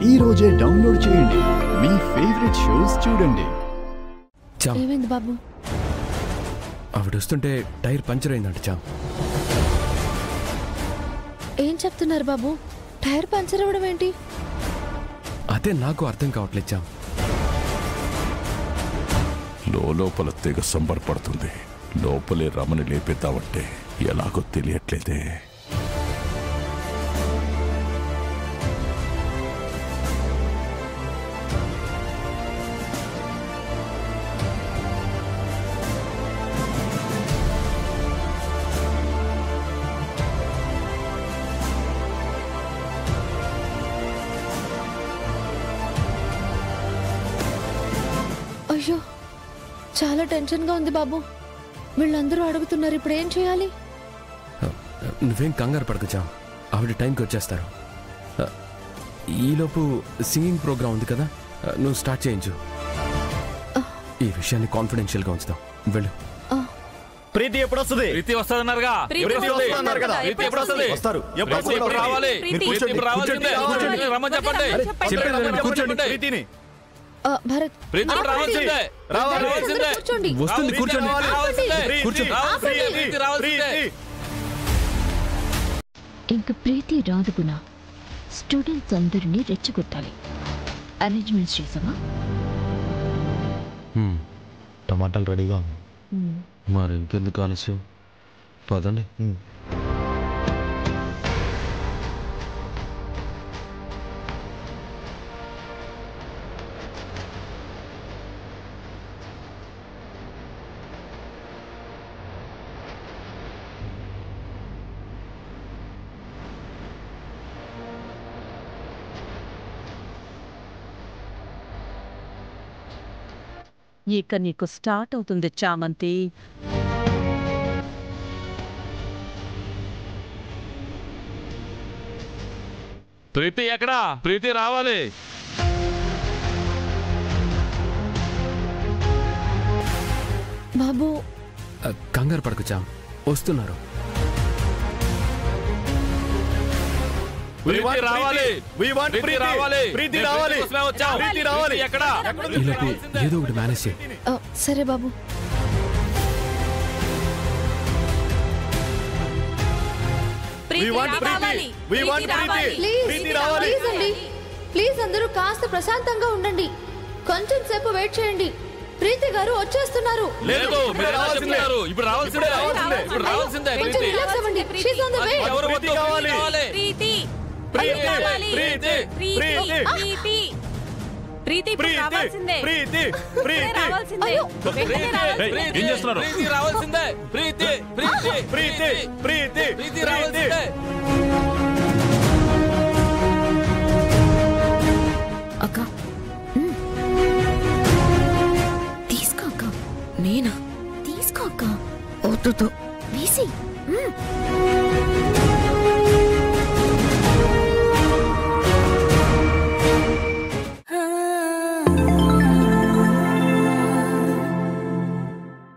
ఈ రోజే డౌన్లోడ్ చేయండి. మీ ఫేవరెట్ షోస్ చూడండి. ఏమైంది బాబు? ఆవిడొస్తుంటే టైర్ పంచర్ అయిందంట చామ్. ఏం చెప్తున్నారు బాబు? టైర్ పంచర్ అవ్వడం ఏంటి? అదే నాకు అర్థం కావట్లేదు చామ్. లోపల తెగ సంబరపడుతుంది. లోపలే రమని లేపేద్దామంటే ఎలాగో తెలియట్లేదే. అయ్యో, చాలా టెన్షన్గా ఉంది బాబు. వీళ్ళందరూ అడుగుతున్నారు, ఇప్పుడు ఏం చేయాలి? నువ్వేం కంగారు పడకు చామ్, ఆవిడ టైంకి వచ్చేస్తారు. ఈలోపు సింగింగ్ ప్రోగ్రామ్ ఉంది కదా, నువ్వు స్టార్ట్ చేయించు. ఈ విషయాన్ని కాన్ఫిడెన్షియల్గా ఉంచుతాం. వెళ్ళు. ప్రీతి ఎప్పుడు వస్తుంది? ప్రీతి వస్తాదన్నారుగా. రమ్మని చెప్పండి. ప్రీతిని భరత్, కూర్చోండి. వస్తుంది, కూర్చోండి. ఇంక ప్రీతి రాదు గుణ. స్టూడెంట్స్ అందరినీ రెచ్చగొట్టాలి. అరేంజ్మెంట్స్ చేసావా? టమాటాలు రెడీగా ఉంది. మరి ఇంకెందుకు ఆలస్యం, పదండి. ఇక నీకు స్టార్ట్ అవుతుంది చామంతి. ప్రీతి ఎక్కడా? ప్రీతి రావాలి. బాబు కంగారు పడకు చామ్, వస్తున్నారు. ప్రీతి రావాలి. ప్రీతి రావాలి. ఈలోపు ఏదో ఒకటి మేనేజ్ చేయి. సరే బాబు. ప్లీజ్ అందరూ కాస్త ప్రశాంతంగా ఉండండి. కొంచెం సేపు వెయిట్ చేయండి. ప్రీతి గారు వచ్చేస్తున్నారు. అక్క తీసుకో అక్క. నేనా? తీసుకో అక్క. వద్దు వేసి